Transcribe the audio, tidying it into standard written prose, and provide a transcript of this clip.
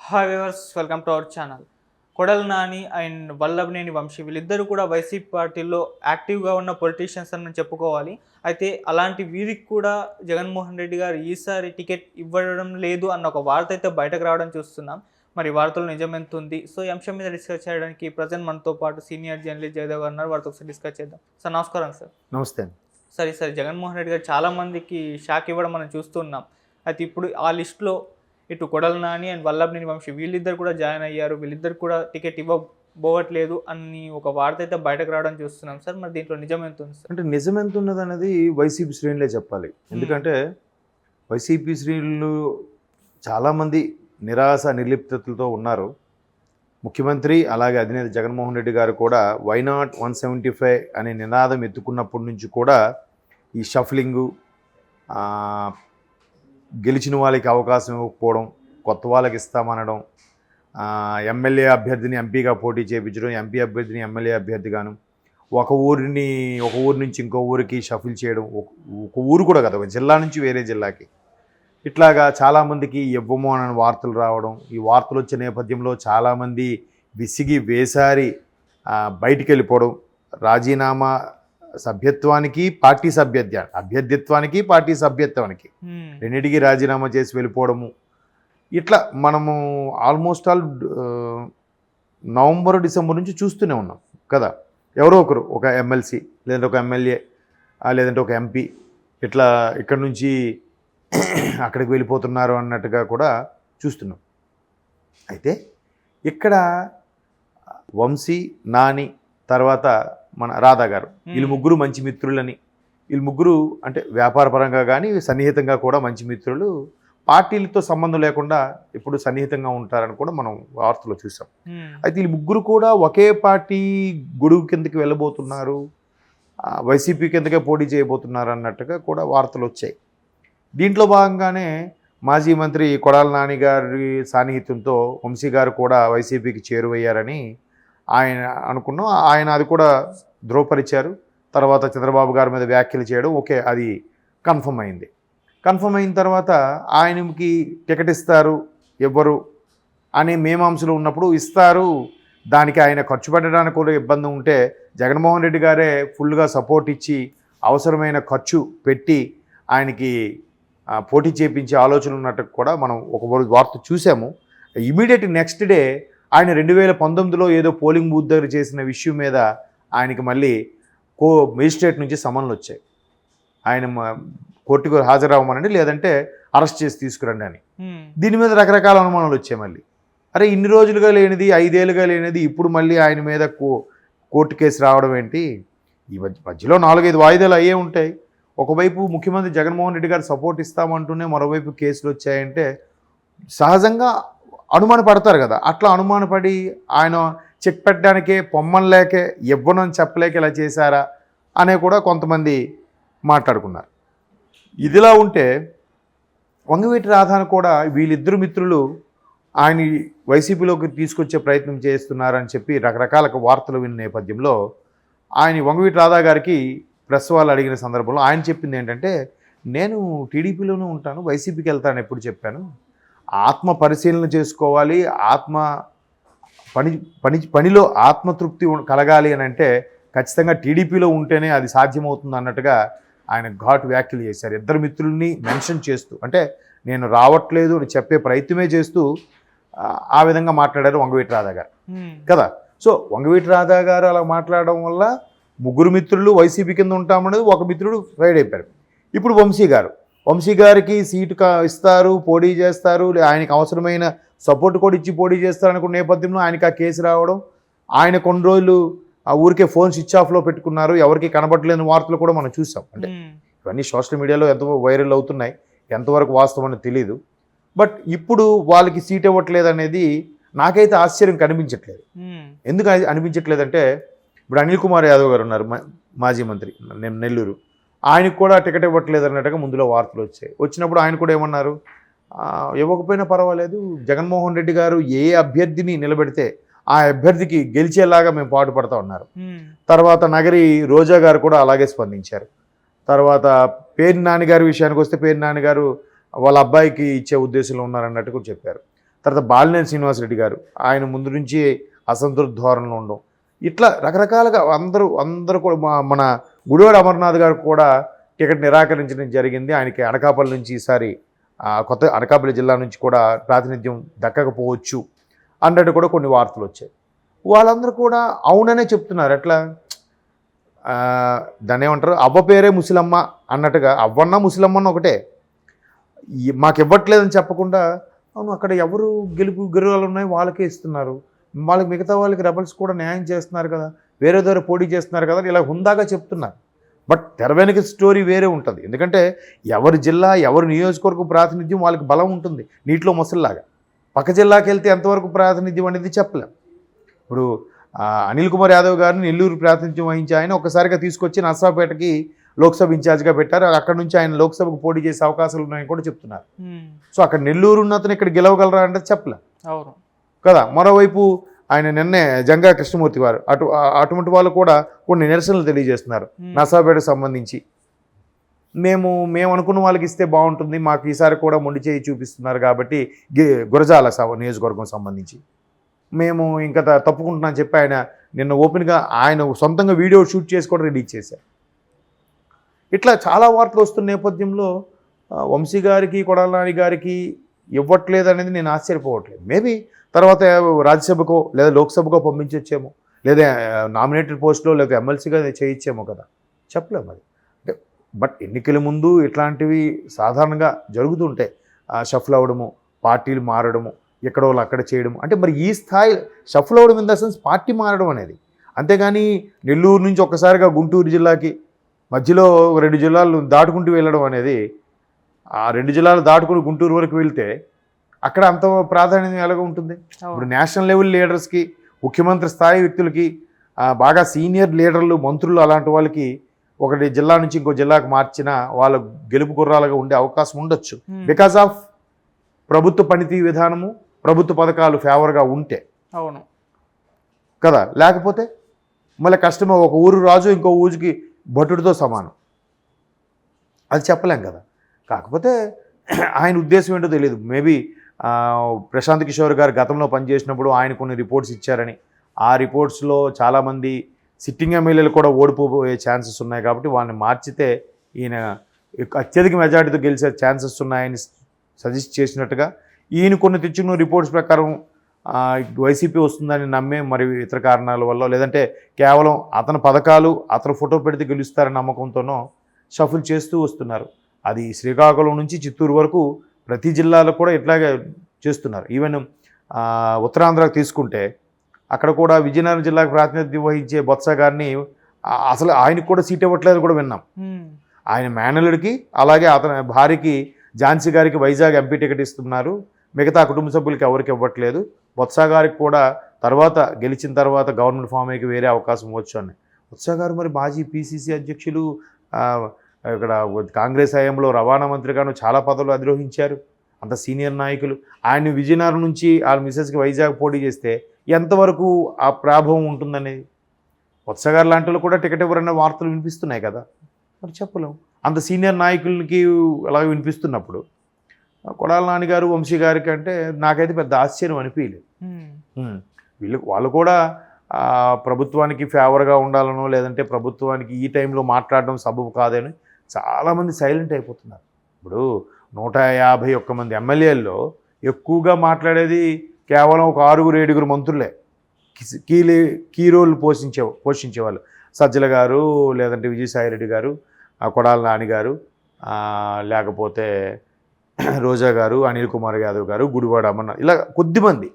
Hi viewers, welcome to our channel. Kodali Nani and Vallabhaneni Vamsi వీళ్ళిద్దరూ కూడా YCP పార్టీలో యాక్టివ్గా ఉన్న పొలిటీషియన్స్ అని చెప్పుకోవాలి. అయితే అలాంటి వీరికి కూడా జగన్మోహన్ రెడ్డి గారు ఈసారి టికెట్ ఇవ్వడం లేదు అన్న ఒక వార్త అయితే బయటకు రావడం చూస్తున్నాం. మరి వార్తలు నిజమెంత ఉంది? సో ఈ అంశం మీద డిస్కస్ చేయడానికి ప్రజెంట్ మనతో పాటు సీనియర్ జర్నలిస్ట్ జయదేవ్ గారు ఉన్నారు. వారితో ఒకసారి డిస్కస్ చేద్దాం. సార్ నమస్కారం. సార్ నమస్తే. సరే జగన్మోహన్ రెడ్డి గారు చాలామందికి షాక్ ఇవ్వడం మనం చూస్తున్నాం. అయితే ఇప్పుడు ఆ లిస్టులో ఇటు కొడాలి నాని అండ్ వల్లభనేని వంశీ వీళ్ళిద్దరు కూడా జాయిన్ అయ్యారు. వీళ్ళిద్దరు కూడా టికెట్ ఇవ్వబోవట్లేదు అని ఒక వార్త అయితే బయటకు రావడం చూస్తున్నాం. సార్ మరి దీంట్లో నిజం ఎంత ఉంది సార్? అంటే నిజం ఎంత ఉన్నది అనేది వైసీపీ శ్రేణులే చెప్పాలి. ఎందుకంటే వైసీపీ శ్రేణులు చాలామంది నిరాశ నిర్లిప్తతలతో ఉన్నారు. ముఖ్యమంత్రి అలాగే అధినేత జగన్మోహన్ రెడ్డి గారు కూడా వైనాట్ 175 అనే నినాదం ఎత్తుకున్నప్పటి నుంచి కూడా ఈ షఫ్లింగు, గెలిచిన వాళ్ళకి అవకాశం ఇవ్వకపోవడం, కొత్త వాళ్ళకి ఇస్తామనడం, ఎమ్మెల్యే అభ్యర్థిని ఎంపీగా పోటీ చేయించడం, ఎంపీ అభ్యర్థిని ఎమ్మెల్యే అభ్యర్థిగాను, ఒక ఊరి నుంచి ఇంకో ఊరికి షఫిల్ చేయడం, ఒక ఊరు కూడా కదా, ఒక జిల్లా నుంచి వేరే జిల్లాకి, ఇట్లాగా చాలామందికి ఇవ్వము అని వార్తలు రావడం. ఈ వార్తలు వచ్చే నేపథ్యంలో చాలామంది విసిగి వేసారి బయటికి వెళ్ళిపోవడం, రాజీనామా సభ్యత్వానికి పార్టీ అభ్యర్థిత్వానికి పార్టీ సభ్యత్వానికి రెండింటికి రాజీనామా చేసి వెళ్ళిపోవడము. ఇట్లా మనము ఆల్మోస్ట్ ఆల్ నవంబర్ డిసెంబర్ నుంచి చూస్తూనే ఉన్నాం కదా. ఎవరో ఒకరు, ఒక ఎమ్మెల్సీ లేదంటే ఒక ఎమ్మెల్యే లేదంటే ఒక ఎంపీ ఇట్లా ఇక్కడి నుంచి అక్కడికి వెళ్ళిపోతున్నారు అన్నట్టుగా కూడా చూస్తున్నాం. అయితే ఇక్కడ వంశీ, నాని, తర్వాత మన రాధా గారు, వీళ్ళు ముగ్గురు మంచి మిత్రులని, వీళ్ళు ముగ్గురు అంటే వ్యాపారపరంగా కానీ సన్నిహితంగా కూడా మంచి మిత్రులు, పార్టీలతో సంబంధం లేకుండా ఇప్పుడు సన్నిహితంగా ఉంటారని కూడా మనం వార్తలో చూసాం. అయితే వీళ్ళు ముగ్గురు కూడా ఒకే పార్టీ గొడుగు కిందకి వెళ్ళబోతున్నారు, వైసీపీ కిందకే పోటీ చేయబోతున్నారు అన్నట్టుగా కూడా వార్తలు వచ్చాయి. దీంట్లో భాగంగానే మాజీ మంత్రి కొడాలి నాని గారి సాన్నిహిత్యంతో వంశీ గారు కూడా వైసీపీకి చేరువయ్యారని ఆయన అనుకున్నాం. ఆయన అది కూడా ధృవపరిచారు. తర్వాత చంద్రబాబు గారి మీద వ్యాఖ్యలు చేయడం ఓకే, అది కన్ఫర్మ్ అయింది. కన్ఫర్మ్ అయిన తర్వాత ఆయనకి టికెట్ ఇస్తారు ఎవ్వరు అనే మీమాంసలు ఉన్నప్పుడు ఇస్తారు, దానికి ఆయన ఖర్చు పెట్టడానికి కూడా ఇబ్బంది ఉంటే జగన్మోహన్ రెడ్డి గారే ఫుల్గా సపోర్ట్ ఇచ్చి అవసరమైన ఖర్చు పెట్టి ఆయనకి పోటీ చేయించే ఆలోచన ఉన్నట్టు కూడా మనం ఒక వార్త చూసాము. ఇమీడియట్ నెక్స్ట్ డే ఆయన 2019లో ఏదో పోలింగ్ బూత్ దగ్గర చేసిన విషయం మీద ఆయనకి మళ్ళీ మేజిస్ట్రేట్ నుంచి సమన్లు వచ్చాయి. ఆయన కోర్టుకు హాజరవ్వమనండి లేదంటే అరెస్ట్ చేసి తీసుకురండి అని. దీని మీద రకరకాల అనుమానాలు వచ్చాయి. మళ్ళీ అరే ఇన్ని రోజులుగా లేనిది, 5 ఏళ్ళుగా లేనిది ఇప్పుడు మళ్ళీ ఆయన మీద కోర్టు కేసు రావడం ఏంటి? ఈ మధ్యలో 4-5 వాయిదాలు అయ్యే ఉంటాయి. ఒకవైపు ముఖ్యమంత్రి జగన్మోహన్ రెడ్డి గారు సపోర్ట్ ఇస్తామంటూనే మరోవైపు కేసులు వచ్చాయంటే సహజంగా అనుమాన పడతారు కదా. అట్లా అనుమానపడి ఆయన చెక్ పెట్టడానికే పొమ్మనలేకే ఇవ్వనని చెప్పలేక ఇలా చేశారా అనే కూడా కొంతమంది మాట్లాడుకున్నారు. ఇదిలా ఉంటే వంగవీటి రాధాను కూడా వీళ్ళిద్దరు మిత్రులు ఆయన వైసీపీలోకి తీసుకొచ్చే ప్రయత్నం చేస్తున్నారని చెప్పి రకరకాల వార్తలు విన్న నేపథ్యంలో ఆయన వంగవీటి రాధా గారికి ప్రెస్ వాళ్ళు అడిగిన సందర్భంలో ఆయన చెప్పింది ఏంటంటే, నేను టీడీపీలోనే ఉంటాను, వైసీపీకి వెళ్తాను ఎప్పుడు చెప్పాను, ఆత్మ పరిశీలన చేసుకోవాలి, పనిలో ఆత్మతృప్తి కలగాలి అని అంటే ఖచ్చితంగా టీడీపీలో ఉంటేనే అది సాధ్యమవుతుంది అన్నట్టుగా ఆయన ఘాటు వ్యాఖ్యలు చేశారు. ఇద్దరు మిత్రుల్ని మెన్షన్ చేస్తూ, అంటే నేను రావట్లేదు అని చెప్పే ప్రయత్నమే చేస్తూ ఆ విధంగా మాట్లాడారు వంగవీటి రాధా గారు కదా. సో వంగవీటి రాధా గారు అలా మాట్లాడడం వల్ల ముగ్గురు మిత్రులు వైసీపీ కింద ఉంటామనేది ఒక మిత్రుడు సైడ్ అయిపోయారు. ఇప్పుడు వంశీ గారికి సీటు ఇస్తారు, పోటీ చేస్తారు, ఆయనకు అవసరమైన సపోర్ట్ కూడా ఇచ్చి పోటీ చేస్తారు అనుకున్న నేపథ్యంలో ఆయనకి ఆ కేసు రావడం, ఆయన కొన్ని రోజులు ఆ ఊరికే ఫోన్ స్విచ్ ఆఫ్లో పెట్టుకున్నారు, ఎవరికి కనబడలేని వార్తలు కూడా మనం చూసాం. అంటే ఇవన్నీ సోషల్ మీడియాలో ఎంత వైరల్ అవుతున్నాయి, ఎంతవరకు వాస్తవం అనేది తెలియదు. బట్ ఇప్పుడు వాళ్ళకి సీట్ ఇవ్వట్లేదు అనేది నాకైతే ఆశ్చర్యం కనిపించట్లేదు. ఎందుకు అనిపించట్లేదంటే, ఇప్పుడు అనిల్ కుమార్ యాదవ్ గారు ఉన్నారు, మాజీ మంత్రి నెల్లూరు, ఆయనకు కూడా టికెట్ ఇవ్వట్లేదు అన్నట్టుగా ముందులో వార్తలు వచ్చాయి. వచ్చినప్పుడు ఆయన కూడా ఏమన్నారు, ఇవ్వకపోయినా పర్వాలేదు, జగన్మోహన్ రెడ్డి గారు ఏ అభ్యర్థిని నిలబెడితే ఆ అభ్యర్థికి గెలిచేలాగా మేము పాటుపడతా ఉన్నారు. తర్వాత నగరి రోజా గారు కూడా అలాగే స్పందించారు. తర్వాత పేర్ని నాని గారి విషయానికి వస్తే పేర్ని నాని గారు వాళ్ళ అబ్బాయికి ఇచ్చే ఉద్దేశంలో ఉన్నారన్నట్టు కూడా చెప్పారు. తర్వాత బాలినేని శ్రీనివాసరెడ్డి గారు ఆయన ముందు నుంచి అసంతృప్త ధోరణిలో ఉండడం, ఇట్లా రకరకాలుగా అందరూ కూడా మన గుడివాడ అమర్నాథ్ గారు కూడా టికెట్ నిరాకరించడం జరిగింది. ఆయనకి అనకాపల్లి నుంచి ఈసారి కొత్త అనకాపల్లి జిల్లా నుంచి కూడా ప్రాతినిధ్యం దక్కకపోవచ్చు అన్నట్టు కూడా కొన్ని వార్తలు వచ్చాయి. వాళ్ళందరూ కూడా అవుననే చెప్తున్నారు. ఎట్లా దాన్ని ఏమంటారు, అవ్వ పేరే ముసలమ్మ అన్నట్టుగా అవ్వన్న ముసలమ్మన్న ఒకటే, మాకు ఇవ్వట్లేదని చెప్పకుండా అవును అక్కడ ఎవరు గెలుపులు ఉన్నాయి వాళ్ళకే ఇస్తున్నారు, వాళ్ళకి మిగతా వాళ్ళకి రెబల్స్ కూడా న్యాయం చేస్తున్నారు కదా, వేరే ద్వారా పోటీ చేస్తున్నారు కదా ఇలా హుందాగా చెప్తున్నారు. బట్ తెర వెనుక స్టోరీ వేరే ఉంటుంది. ఎందుకంటే ఎవరి జిల్లా ఎవరి నియోజకవర్గం ప్రాతినిధ్యం వాళ్ళకి బలం ఉంటుంది. నీటిలో మొసల్లాగా పక్క జిల్లాకి వెళ్తే ఎంతవరకు ప్రాతినిధ్యం అనేది చెప్పలేం. ఇప్పుడు అనిల్ కుమార్ యాదవ్ గారిని నెల్లూరు ప్రాతినిధ్యం వహించి ఆయన ఒకసారిగా తీసుకొచ్చి నర్సాపేటకి లోక్సభ ఇన్ఛార్జ్గా పెట్టారు. అక్కడ నుంచి ఆయన లోక్సభకు పోటీ చేసే అవకాశాలు ఉన్నాయని కూడా చెప్తున్నారు. సో అక్కడ నెల్లూరు ఉన్నతను ఇక్కడ గెలవగలరా అంటే చెప్పలేం కదా. మరోవైపు ఆయన నిన్నే జంగా కృష్ణమూర్తి వారు అటువంటి వాళ్ళు కూడా కొన్ని నిరసనలు తెలియజేస్తున్నారు నర్సాపేటకు సంబంధించి. మేము అనుకున్న వాళ్ళకి ఇస్తే బాగుంటుంది, మాకు ఈసారి కూడా మొండి చేయి చూపిస్తున్నారు కాబట్టి గురజాల నియోజకవర్గం సంబంధించి మేము ఇంకా తప్పుకుంటున్నామని చెప్పి ఆయన నిన్న ఓపెన్గా ఆయన సొంతంగా వీడియో షూట్ చేసి కూడా రిలీజ్ చేశారు. ఇట్లా చాలా వార్తలు వస్తున్న నేపథ్యంలో వంశీ గారికి కొడాల నాని గారికి ఇవ్వట్లేదు అనేది నేను ఆశ్చర్యపోవట్లేదు. మేబీ తర్వాత రాజ్యసభకో లేదా లోక్సభకో పంపించొచ్చేమో, లేదా నామినేటెడ్ పోస్ట్లో లేదా ఎమ్మెల్సీగా చేయించేమో కదా, చెప్పలేము అది. అంటే బట్ ఎన్నికల ముందు ఇట్లాంటివి సాధారణంగా జరుగుతుంటాయి. షఫల్ అవ్వడము, పార్టీలు మారడము, ఎక్కడో అక్కడ చేయడం. అంటే మరి ఈ స్థాయి షఫల్ అవ్వడం ఇన్ ద సెన్స్ పార్టీ మారడం అనేది, అంతేగాని నెల్లూరు నుంచి ఒక్కసారిగా గుంటూరు జిల్లాకి మధ్యలో 2 జిల్లాలు దాటుకుంటూ వెళ్ళడం అనేది, ఆ 2 జిల్లాలు దాటుకుని గుంటూరు వరకు వెళ్తే అక్కడ అంత ప్రాధాన్యత ఎలాగ ఉంటుంది. ఇప్పుడు నేషనల్ లెవెల్ లీడర్స్కి, ముఖ్యమంత్రి స్థాయి వ్యక్తులకి, బాగా సీనియర్ లీడర్లు, మంత్రులు అలాంటి వాళ్ళకి ఒకటి జిల్లా నుంచి ఇంకో జిల్లాకు మార్చిన వాళ్ళ గెలుపు గుర్రాలుగా ఉండే అవకాశం ఉండొచ్చు. బికాజ్ ఆఫ్ ప్రభుత్వ పనితీ విధానము, ప్రభుత్వ పథకాలు ఫేవర్గా ఉంటే అవును కదా. లేకపోతే మళ్ళీ కష్టమే, ఒక ఊరు రాజు ఇంకో ఊరికి భటుడితో సమానం, అది చెప్పలేం కదా. కాకపోతే ఆయన ఉద్దేశం ఏంటో తెలియదు. మేబీ ప్రశాంత్ కిషోర్ గారు గతంలో పనిచేసినప్పుడు ఆయన కొన్ని రిపోర్ట్స్ ఇచ్చారని, ఆ రిపోర్ట్స్లో చాలామంది సిట్టింగ్ ఎమ్మెల్యేలు కూడా ఓడిపోయే ఛాన్సెస్ ఉన్నాయి కాబట్టి వాళ్ళని మార్చితే ఈయన అత్యధిక మెజార్టీతో గెలిచే ఛాన్సెస్ ఉన్నాయని సజెస్ట్ చేసినట్టుగా, ఈయన కొన్ని తెచ్చుకున్న రిపోర్ట్స్ ప్రకారం వైసీపీ వస్తుందని నమ్మే మరి ఇతర కారణాల వల్ల, లేదంటే కేవలం అతని పథకాలు అతను ఫోటో పెడితే గెలుస్తారని నమ్మకంతోనో షఫుల్ చేస్తూ వస్తున్నారు. అది శ్రీకాకుళం నుంచి చిత్తూరు వరకు ప్రతి జిల్లాలో కూడా ఇట్లాగే చేస్తున్నారు. ఈవెన్ ఉత్తరాంధ్రకు తీసుకుంటే అక్కడ కూడా విజయనగరం జిల్లాకు ప్రాతినిధ్యం వహించే బొత్స గారిని అసలు ఆయనకు కూడా సీట్ ఇవ్వట్లేదు కూడా విన్నాం. ఆయన మేనల్లుడికి అలాగే అతని భార్యకి ఝాన్సీ గారికి వైజాగ్ ఎంపీ టికెట్ ఇస్తున్నారు, మిగతా కుటుంబ సభ్యులకి ఎవరికి ఇవ్వట్లేదు. బొత్స గారికి కూడా తర్వాత గెలిచిన తర్వాత గవర్నమెంట్ ఫామ్ అయ్యి వేరే అవకాశం ఇవ్వచ్చు అని. బొత్స గారు మరి మాజీ పిసిసి అధ్యక్షులు, ఇక్కడ కాంగ్రెస్ హయాంలో రవాణా మంత్రిగాను చాలా పదవులు అధిరోహించారు, అంత సీనియర్ నాయకులు. ఆయన విజయనగరం నుంచి వాళ్ళ మిసెస్కి వైజాగ్ పోటీ చేస్తే ఎంతవరకు ఆ ప్రాభవం ఉంటుందనేది, బొత్స గారు లాంటి వాళ్ళు కూడా టికెట్ ఇవ్వరన్న వార్తలు వినిపిస్తున్నాయి కదా. మరి చెప్పలేము, అంత సీనియర్ నాయకులకి అలాగే వినిపిస్తున్నప్పుడు కొడాల నాని గారు వంశీ గారికి అంటే నాకైతే పెద్ద ఆశ్చర్యం అనిపించలేదు. వాళ్ళు కూడా ప్రభుత్వానికి ఫేవర్గా ఉండాలనో, లేదంటే ప్రభుత్వానికి ఈ టైంలో మాట్లాడడం సబబు కాదని చాలామంది సైలెంట్ అయిపోతున్నారు. ఇప్పుడు 151 మంది ఎమ్మెల్యేల్లో ఎక్కువగా మాట్లాడేది కేవలం ఒక 6-7 మంత్రులే, కీ రోల్ పోషించేవాళ్ళు. సజ్జల గారు, లేదంటే విజయసాయిరెడ్డి గారు, కొడాల నాని గారు, లేకపోతే రోజా గారు, అనిల్ కుమార్ యాదవ్ గారు, గుడివాడ అమర్నాథ్, ఇలా కొద్దిమంది.